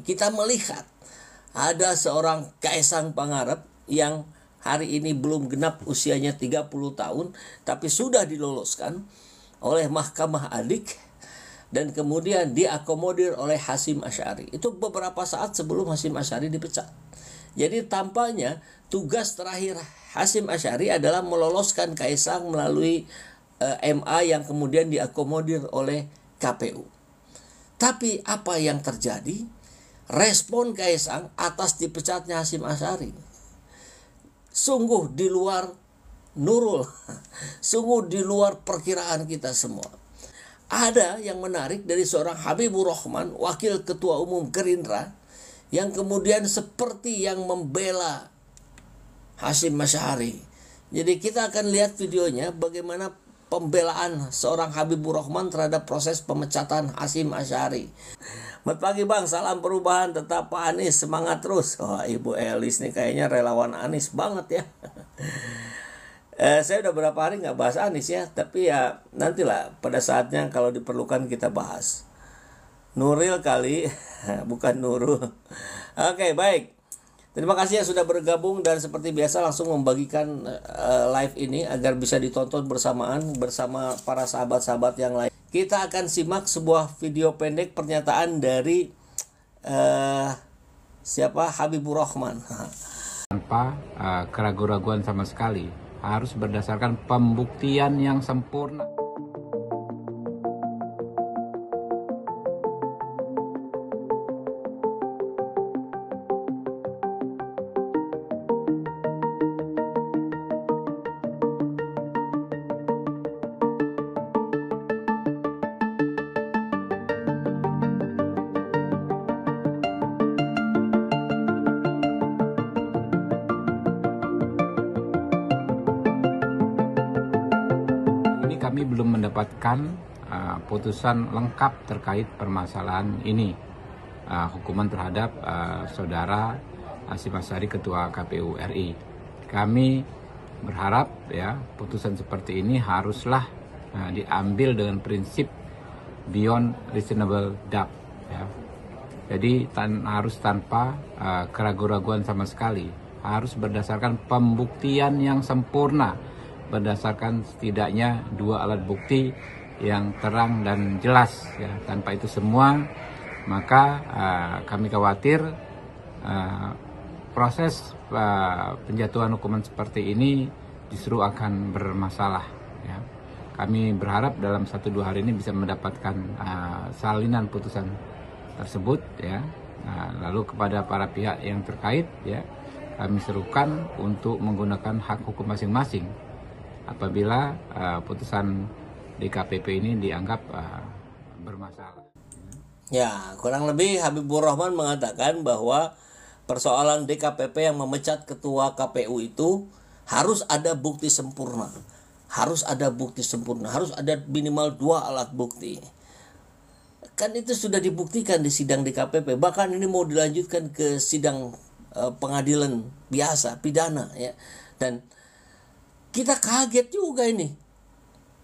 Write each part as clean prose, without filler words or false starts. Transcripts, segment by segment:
kita melihat ada seorang Kaisang Pangarep yang hari ini belum genap usianya 30 tahun, tapi sudah diloloskan oleh Mahkamah Adik dan kemudian diakomodir oleh Hasyim Asy'ari. Itu beberapa saat sebelum Hasyim Asy'ari dipecat. Jadi tampaknya tugas terakhir Hasyim Asy'ari adalah meloloskan Kaisang melalui MA yang kemudian diakomodir oleh KPU. Tapi apa yang terjadi? Respon Kaisang atas dipecatnya Hasyim Asy'ari sungguh di luar Nurul, sungguh di luar perkiraan kita semua. Ada yang menarik dari seorang Habibur Rahman, Wakil Ketua Umum Gerindra, yang kemudian seperti yang membela Hasyim Asy'ari. Jadi kita akan lihat videonya bagaimana pembelaan seorang Habibur Rahman terhadap proses pemecatan Hasyim Asy'ari. Selamat pagi Bang, salam perubahan, tetap Pak Anies, semangat terus. Wah, Ibu Elis nih kayaknya relawan Anies banget ya. Saya udah berapa hari nggak bahas Anies ya, tapi ya nantilah pada saatnya kalau diperlukan kita bahas. Nuril kali, bukan Nurul. Oke, baik. Terima kasih yang sudah bergabung dan seperti biasa langsung membagikan live ini agar bisa ditonton bersamaan bersama para sahabat-sahabat yang lain. Kita akan simak sebuah video pendek pernyataan dari Habibur Rahman. Tanpa keraguan-raguan sama sekali, harus berdasarkan pembuktian yang sempurna. Kami belum mendapatkan putusan lengkap terkait permasalahan ini, hukuman terhadap saudara Hasyim Asy'ari Ketua KPU RI. Kami berharap ya putusan seperti ini haruslah diambil dengan prinsip beyond reasonable doubt ya. Jadi harus tanpa keraguan-raguan sama sekali, harus berdasarkan pembuktian yang sempurna, berdasarkan setidaknya 2 alat bukti yang terang dan jelas ya. Tanpa itu semua maka kami khawatir proses penjatuhan hukuman seperti ini justru akan bermasalah ya. Kami berharap dalam 1-2 hari ini bisa mendapatkan salinan putusan tersebut ya. Lalu kepada para pihak yang terkait ya, kami serukan untuk menggunakan hak hukum masing-masing apabila putusan DKPP ini dianggap bermasalah. Ya, kurang lebih Habibur Rahman mengatakan bahwa persoalan DKPP yang memecat ketua KPU itu harus ada bukti sempurna. Harus ada bukti sempurna, harus ada minimal 2 alat bukti. Kan itu sudah dibuktikan di sidang DKPP, bahkan ini mau dilanjutkan ke sidang pengadilan biasa, pidana ya. Dan kita kaget juga ini.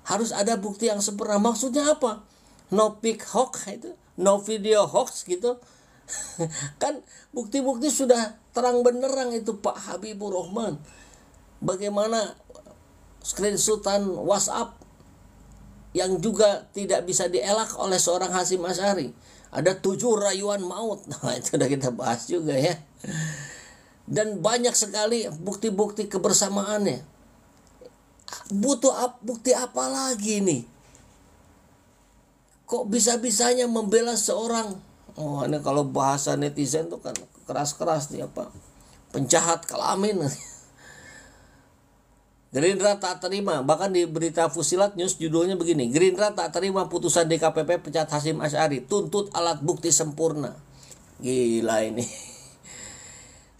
Harus ada bukti yang sempurna. Maksudnya apa? No pic hoax itu, no video hoax gitu. Kan bukti-bukti sudah terang benderang itu Pak Habibur Rahman. Bagaimana screenshotan WhatsApp yang juga tidak bisa dielak oleh seorang Hasyim Asy'ari. Ada 7 rayuan maut. Nah, itu udah kita bahas juga ya. Dan banyak sekali bukti-bukti kebersamaannya. Butuh bukti apa lagi nih? Kok bisa-bisanya membela seorang, ini kalau bahasa netizen tuh kan keras-keras nih apa? Penjahat kelamin. Gerindra tak terima, bahkan di berita Fusilat News judulnya begini, Gerindra tak terima putusan DKPP pecat Hasyim Asy'ari, tuntut alat bukti sempurna. Gila ini.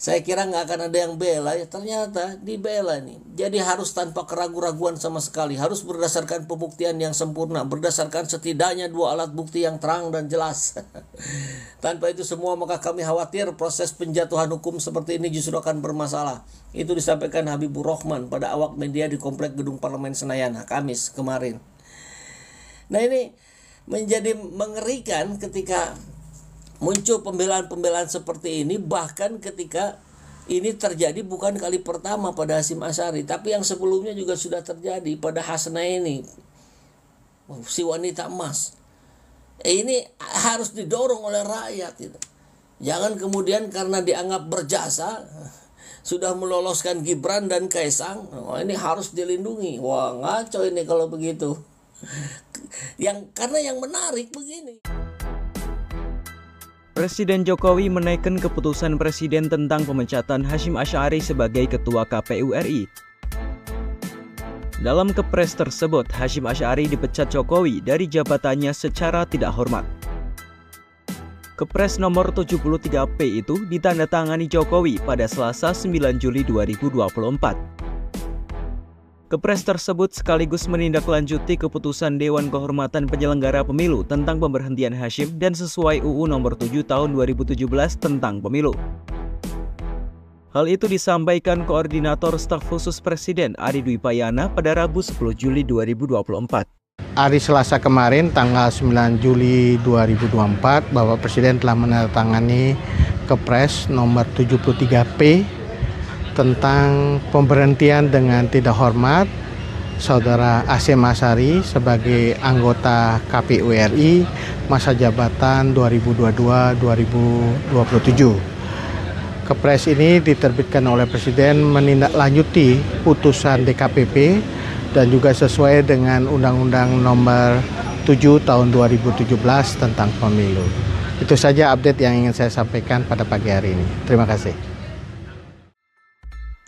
Saya kira nggak akan ada yang bela, ya ternyata dibela nih. Jadi harus tanpa keraguan-raguan sama sekali, harus berdasarkan pembuktian yang sempurna, berdasarkan setidaknya 2 alat bukti yang terang dan jelas. Tanpa itu semua maka kami khawatir proses penjatuhan hukum seperti ini justru akan bermasalah. Itu disampaikan Habibur Rahman pada awak media di Komplek Gedung Parlemen Senayan Kamis kemarin. Nah, ini menjadi mengerikan ketika muncul pembelaan-pembelaan seperti ini, bahkan ketika ini terjadi bukan kali pertama pada Hasyim Asy'ari, tapi yang sebelumnya juga sudah terjadi pada Hasnaini, si wanita emas. Ini harus didorong oleh rakyat itu. Jangan kemudian karena dianggap berjasa sudah meloloskan Gibran dan Kaesang, ini harus dilindungi. Wah, ngaco ini kalau begitu. Karena yang menarik begini. Presiden Jokowi menaikkan keputusan Presiden tentang pemecatan Hasyim Asy'ari sebagai Ketua KPU RI. Dalam kepres tersebut, Hasyim Asy'ari dipecat Jokowi dari jabatannya secara tidak hormat. Kepres nomor 73P itu ditandatangani Jokowi pada Selasa 9 Juli 2024. Kepres tersebut sekaligus menindaklanjuti keputusan Dewan Kehormatan Penyelenggara Pemilu tentang pemberhentian Hasyim dan sesuai UU nomor 7 tahun 2017 tentang pemilu. Hal itu disampaikan Koordinator Staf Khusus Presiden Ari Dwi Payana pada Rabu 10 Juli 2024. Hari Selasa kemarin tanggal 9 Juli 2024 Bapak Presiden telah menandatangani Kepres nomor 73P tentang pemberhentian dengan tidak hormat Saudara Hasyim Asy'ari sebagai anggota KPU RI masa jabatan 2022-2027. Kepres ini diterbitkan oleh Presiden menindaklanjuti putusan DKPP dan juga sesuai dengan Undang-Undang Nomor 7 Tahun 2017 tentang Pemilu. Itu saja update yang ingin saya sampaikan pada pagi hari ini. Terima kasih.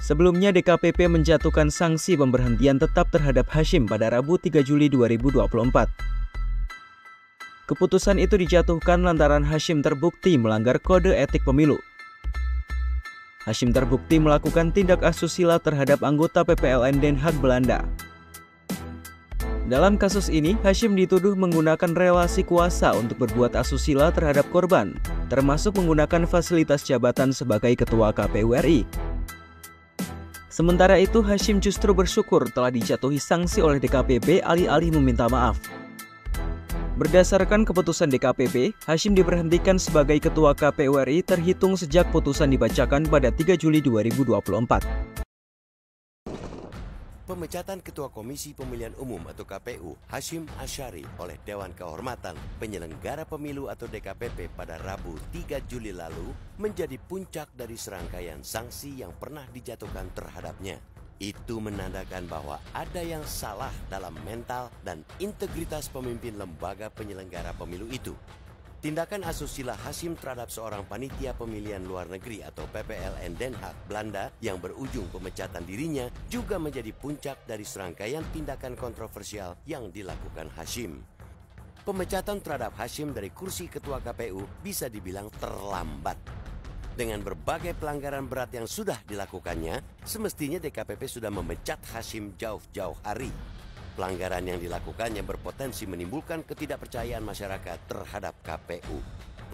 Sebelumnya DKPP menjatuhkan sanksi pemberhentian tetap terhadap Hasyim pada Rabu 3 Juli 2024. Keputusan itu dijatuhkan lantaran Hasyim terbukti melanggar kode etik pemilu. Hasyim terbukti melakukan tindak asusila terhadap anggota PPLN Den Haag Belanda. Dalam kasus ini, Hasyim dituduh menggunakan relasi kuasa untuk berbuat asusila terhadap korban, termasuk menggunakan fasilitas jabatan sebagai Ketua KPU RI. Sementara itu, Hasyim justru bersyukur telah dijatuhi sanksi oleh DKPP alih-alih meminta maaf. Berdasarkan keputusan DKPP, Hasyim diberhentikan sebagai Ketua KPU RI terhitung sejak putusan dibacakan pada 3 Juli 2024. Pemecatan Ketua Komisi Pemilihan Umum atau KPU Hasyim Asy'ari oleh Dewan Kehormatan Penyelenggara Pemilu atau DKPP pada Rabu 3 Juli lalu menjadi puncak dari serangkaian sanksi yang pernah dijatuhkan terhadapnya. Itu menandakan bahwa ada yang salah dalam mental dan integritas pemimpin lembaga penyelenggara pemilu itu. Tindakan asusila Hasyim terhadap seorang panitia pemilihan luar negeri atau PPLN Den Haag Belanda yang berujung pemecatan dirinya juga menjadi puncak dari serangkaian tindakan kontroversial yang dilakukan Hasyim. Pemecatan terhadap Hasyim dari kursi Ketua KPU bisa dibilang terlambat. Dengan berbagai pelanggaran berat yang sudah dilakukannya, semestinya DKPP sudah memecat Hasyim jauh-jauh hari. Pelanggaran yang dilakukannya berpotensi menimbulkan ketidakpercayaan masyarakat terhadap KPU.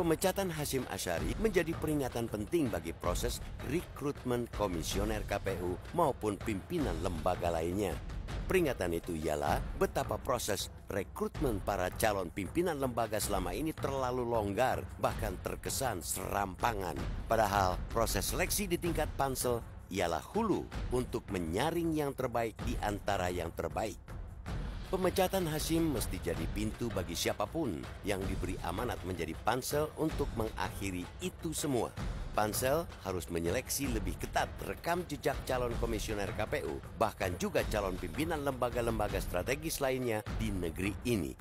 Pemecatan Hasyim Asy'ari menjadi peringatan penting bagi proses rekrutmen komisioner KPU maupun pimpinan lembaga lainnya. Peringatan itu ialah betapa proses rekrutmen para calon pimpinan lembaga selama ini terlalu longgar, bahkan terkesan serampangan. Padahal proses seleksi di tingkat pansel ialah hulu untuk menyaring yang terbaik di antara yang terbaik. Pemecatan Hasyim mesti jadi pintu bagi siapapun yang diberi amanat menjadi pansel untuk mengakhiri itu semua. Pansel harus menyeleksi lebih ketat rekam jejak calon komisioner KPU, bahkan juga calon pimpinan lembaga-lembaga strategis lainnya di negeri ini.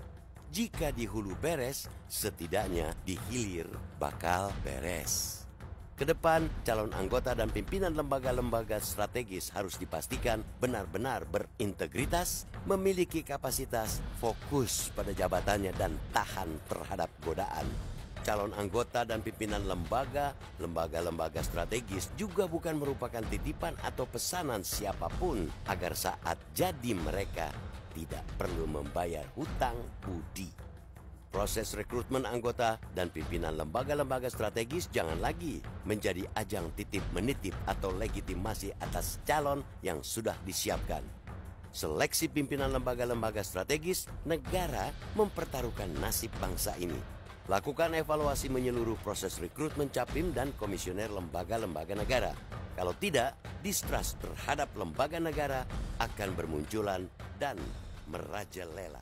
Jika di hulu beres, setidaknya di hilir bakal beres. Kedepan, calon anggota dan pimpinan lembaga-lembaga strategis harus dipastikan benar-benar berintegritas, memiliki kapasitas, fokus pada jabatannya dan tahan terhadap godaan. Calon anggota dan pimpinan lembaga-lembaga strategis juga bukan merupakan titipan atau pesanan siapapun agar saat jadi mereka tidak perlu membayar hutang budi. Proses rekrutmen anggota dan pimpinan lembaga-lembaga strategis jangan lagi menjadi ajang titip-menitip atau legitimasi atas calon yang sudah disiapkan. Seleksi pimpinan lembaga-lembaga strategis, negara mempertaruhkan nasib bangsa ini. Lakukan evaluasi menyeluruh proses rekrutmen Capim dan komisioner lembaga-lembaga negara. Kalau tidak, distrust terhadap lembaga negara akan bermunculan dan merajalela.